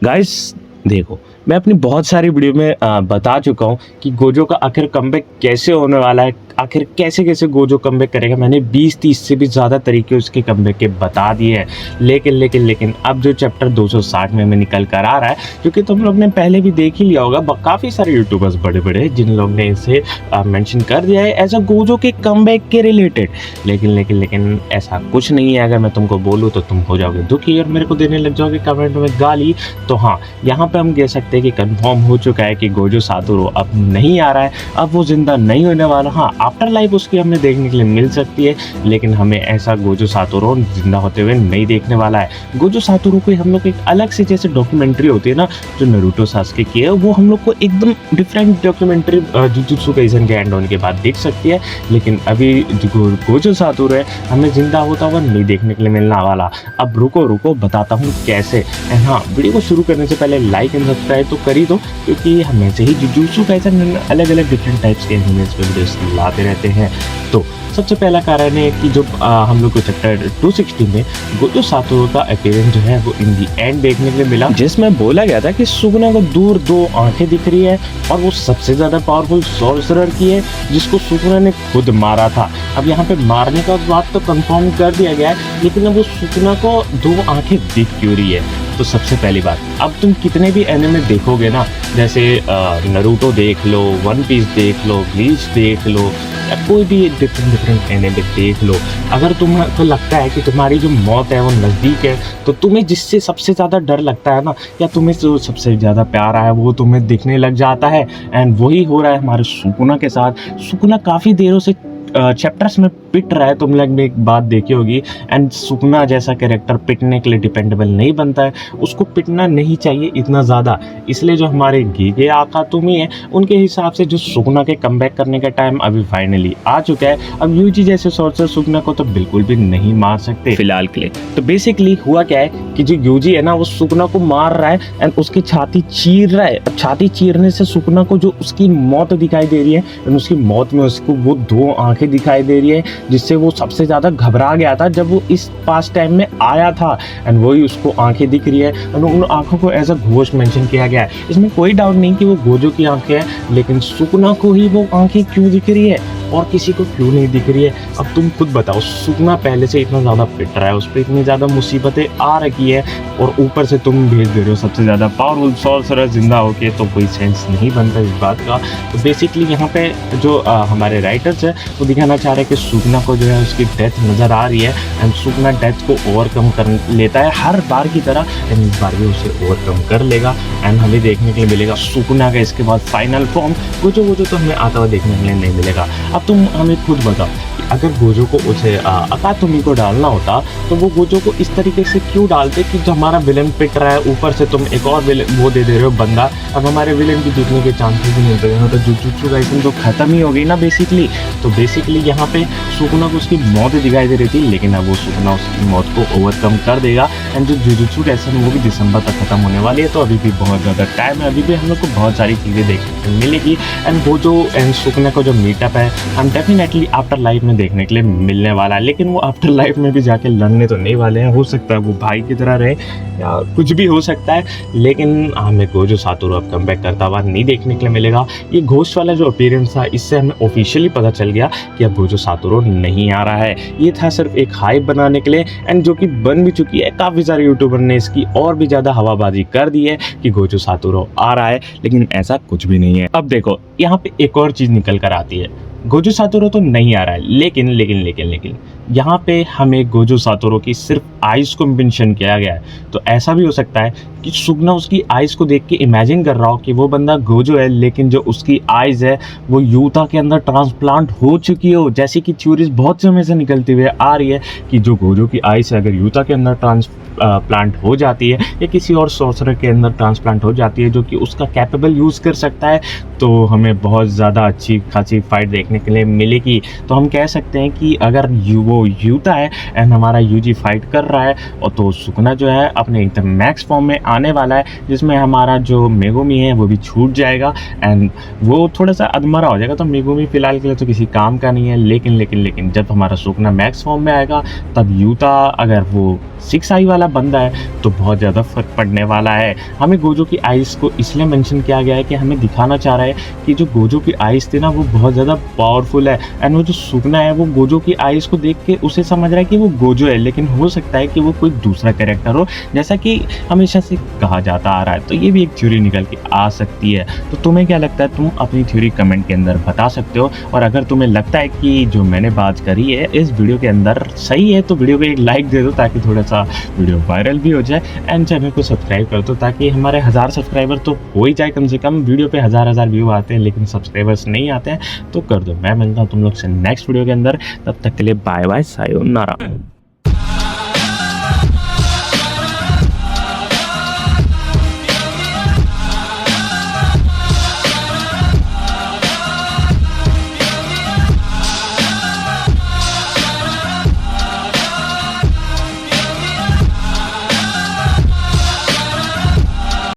Guys देखो, मैं अपनी बहुत सारी वीडियो में बता चुका हूँ कि गोजो का आखिर कमबैक कैसे होने वाला है, आखिर कैसे गोजो कमबैक करेगा। मैंने 20-30 से भी ज़्यादा तरीके उसके कमबैक के बता दिए हैं। लेकिन अब जो चैप्टर 260 में निकल कर आ रहा है, क्योंकि तुम लोग ने पहले भी देख ही लिया होगा, काफ़ी सारे यूट्यूबर्स बड़े जिन लोग ने इसे मेंशन कर दिया है एज अ गोजो के कमबैक के रिलेटेड। लेकिन ऐसा कुछ नहीं है। अगर मैं तुमको बोलूँ तो तुम हो जाओगे दुखी और मेरे को देने लग जाओगे कमेंट में गाली। तो हाँ, यहाँ पे हम कह सकते हैं कि कंफर्म हो चुका है कि गोजो सातोरू अब नहीं आ रहा है, अब वो जिंदा नहीं होने वाला। हाँ, आफ्टर लाइफ उसकी हमें देखने के लिए मिल सकती है, लेकिन हमें ऐसा गोजो सातोरू जिंदा होते हुए नहीं देखने वाला है। गोजो सातोरू को हम लोग एक अलग से जैसे डॉक्यूमेंट्री होती है ना, जो नारुतो सासुके की है, वो हम लोग को एकदम डिफरेंट डॉक्यूमेंट्री जुजुत्सु काइसेन के एंड होने के बाद दिख सकती है। लेकिन अभी जो गोजो सातोरू है, हमें जिंदा होता हुआ नहीं देखने के लिए मिलने वाला। अब रुको बताता हूँ कैसे। एंड हाँ, वीडियो को शुरू करने से पहले लाइक एंड सब्सक्राइब तो कर ही दो, क्योंकि हमें से ही जुजुत्सु काइसेन अलग डिफरेंट टाइप्स के एनिमेस वीडियोस लाते रहते हैं। तो सबसे पहला कारण है कि जो हम लोग को चैप्टर 260 में गोजो सातोरू का अपीयरेंस जो है वो इन दी एंड देखने के लिए मिला, जिसमें बोला गया था कि सुकुना को दूर 2 आंखें दिख रही है और वो सबसे ज्यादा पावरफुल सॉर्सरर की है, जिसको सुकुना ने खुद मारा था। अब यहाँ पे मारने का बात तो कंफर्म कर दिया गया है, लेकिन अब वो सुकुना को 2 आंखें दिख क्यों रही है? तो सबसे पहली बात, अब तुम कितने भी एनिमे देखोगे ना, जैसे नारुतो देख लो, वन पीस देख लो, ब्लीच देख लो, या कोई भी डिफरेंट एनिमे देख लो, अगर तुमको लगता है कि तुम्हारी जो मौत है वो नज़दीक है, तो तुम्हें जिससे सबसे ज़्यादा डर लगता है ना, या तुम्हें जो सबसे ज़्यादा प्यार है वो तुम्हें दिखने लग जाता है। एंड वही हो रहा है हमारे सुकुना के साथ। सुकुना काफ़ी देरों से चैप्टर्स में पिट रहा है, तुम लोग ने एक बात देखी होगी। एंड सुकुना जैसा कैरेक्टर पिटने के लिए डिपेंडेबल नहीं बनता है, उसको पिटना नहीं चाहिए इतना ज़्यादा। इसलिए जो हमारे गीगे आकातुमी है, उनके हिसाब से जो सुकुना के कमबैक करने का टाइम अभी फाइनली आ चुका है। अब यूजी जैसे सॉर्सर सुकुना को तो बिल्कुल भी नहीं मार सकते फिलहाल के लिए। तो बेसिकली हुआ क्या है कि जो यूजी है ना, वो सुकुना को मार रहा है एंड उसकी छाती चीर रहा है। अब छाती चीरने से सुकुना को जो उसकी मौत दिखाई दे रही है, एंड उसकी मौत में उसको वो 2 आंखें दिखाई दे रही है, जिससे वो सबसे ज्यादा घबरा गया था जब वो इस पास टाइम में आया था। एंड वही उसको आंखें दिख रही है, एंड उन आंखों को एज अ घोस्ट मेंशन किया गया है। इसमें कोई डाउट नहीं कि वो गोजो की आंखें हैं, लेकिन सुकुना को ही वो आंखें क्यों दिख रही है और किसी को क्यों नहीं दिख रही है? अब तुम खुद बताओ। सुकुना पहले से इतना ज्यादा पिट रहा है, उस पर इतनी ज्यादा मुसीबतें आ रखी है, और ऊपर से तुम भेज दे रहे हो सबसे ज्यादा पावरफुल सॉर्सरर जिंदा होके, तो कोई सेंस नहीं बनता इस बात का। तो बेसिकली यहाँ पे जो हमारे राइटर्स है वो दिखाना चाह रहे हैं कि सुकुना को जो है उसकी डेथ नजर आ रही है, एंड सुकुना डेथ को ओवरकम कर लेता है हर बार की तरह, एंड इस बार भी उसे ओवरकम कर लेगा। एंड हमें देखने के लिए मिलेगा सुकुना का इसके बाद फाइनल फॉर्म। गोजो तो हमें आता हुआ देखने के लिए नहीं मिलेगा। अब तुम हमें खुद बताओ, अगर गोजो को उसे अकातुमी को डालना होता, तो वो गोजो को इस तरीके से क्यों डालते कि जो हमारा विलन पिट रहा है, ऊपर से तुम एक और वो दे रहे हो बंदा, अब हमारे विलन की जीतने के चांसेस ही नहीं बचे, तो जुजुत्सु काइसेन तो खत्म ही हो गई ना बेसिकली। तो बेसिकली यहाँ पे सुकुना को उसकी मौत दिखाई दे रही थी, लेकिन अब वो सुकुना उसकी मौत को ओवरकम कर देगा। एंड जो जुजुत्सु काइसेन वो भी दिसंबर तक खत्म होने वाली है, तो अभी भी बहुत ज़्यादा टाइम है, अभी भी हम लोग को बहुत सारी चीज़ें देखने को मिलेगी। एंड गोजो एंड सुकुना का जो मीटअप है, हम डेफिनेटली आफ्टर लाइफ में देखने के लिए मिलने वाला है। लेकिन वो आफ्टर लाइफ में भी जाके लड़ने तो नहीं वाले हैं, हो सकता है वो भाई की तरह रहे या कुछ भी हो सकता है, लेकिन हमें गोजो सातोरू अब कमबैक करता हुआ नहीं देखने के लिए मिलेगा। ये घोस्ट वाला जो अपीयरेंस था, इससे हमें ऑफिशियली पता चल गया कि अब गोजो सातोरू नहीं आ रहा है। ये था सिर्फ एक हाइप बनाने के लिए, एंड जो कि बन भी चुकी है। काफी सारे यूट्यूबर ने इसकी और भी ज्यादा हवाबाजी कर दी है कि गोजो सातोरू आ रहा है, लेकिन ऐसा कुछ भी नहीं है। अब देखो, यहाँ पे एक और चीज निकल कर आती है। गोजो सातोरू तो नहीं आ रहा है, लेकिन यहाँ पे हमें गोजो सातोरू की सिर्फ आइज को मेंशन किया गया है। तो ऐसा भी हो सकता है कि सुकुना उसकी आइज को देख के इमेजिन कर रहा हो कि वो बंदा गोजो है, लेकिन जो उसकी आइज है वो यूता के अंदर ट्रांसप्लांट हो चुकी हो। जैसे कि थ्योरीज बहुत समय से निकलती हुई आ रही है कि जो गोजो की आइज है अगर यूता के अंदर ट्रांसप्लांट हो जाती है, या किसी और सॉर्सरर के अंदर ट्रांसप्लांट हो जाती है जो कि उसका कैपेबल यूज़ कर सकता है, तो हमें बहुत ज़्यादा अच्छी खासी फाइट देखने के लिए मिलेगी। तो हम कह सकते हैं कि अगर वो वो यूता है एंड हमारा यूजी फाइट कर रहा है, और तो सुकुना जो है अपने एकदम मैक्स फॉर्म में आने वाला है, जिसमें हमारा जो मेगुमी है वो भी छूट जाएगा एंड वो थोड़ा सा अधमरा हो जाएगा। तो मेगुमी फिलहाल के लिए तो किसी काम का नहीं है, लेकिन जब हमारा सुकुना मैक्स फॉर्म में आएगा तब यूता अगर वो 6 आई वाला बंदा है तो बहुत ज़्यादा फर्क पड़ने वाला है। हमें गोजो की आइज़ को इसलिए मेंशन किया गया है कि हमें दिखाना चाह रहा है कि जो गोजो की आइज़ थी ना वो बहुत ज़्यादा पावरफुल है एंड वो जो सुकुना है वो गोजो की आइज़ को देख के उसे समझ रहा है कि वो गोजो है, लेकिन हो सकता है कि वो कोई दूसरा कैरेक्टर हो, जैसा कि हमेशा से कहा जाता आ रहा है। तो ये भी एक थ्योरी निकल के आ सकती है। तो तुम्हें क्या लगता है, तुम अपनी थ्योरी कमेंट के अंदर बता सकते हो, और अगर तुम्हें लगता है कि जो मैंने बात करी है इस वीडियो के अंदर सही है तो वीडियो को एक लाइक दे दो ताकि थोड़ा सा वीडियो वायरल भी हो जाए, एंड चैनल को सब्सक्राइब कर दो ताकि हमारे 1000 सब्सक्राइबर तो हो ही जाए कम से कम। वीडियो पे 1000 व्यू आते हैं लेकिन सब्सक्राइबर्स नहीं आते हैं, तो कर दो। मैं मिलता हूँ तुम लोग से नेक्स्ट वीडियो के अंदर, तब तक के लिए बाय बाय, सायोनारा।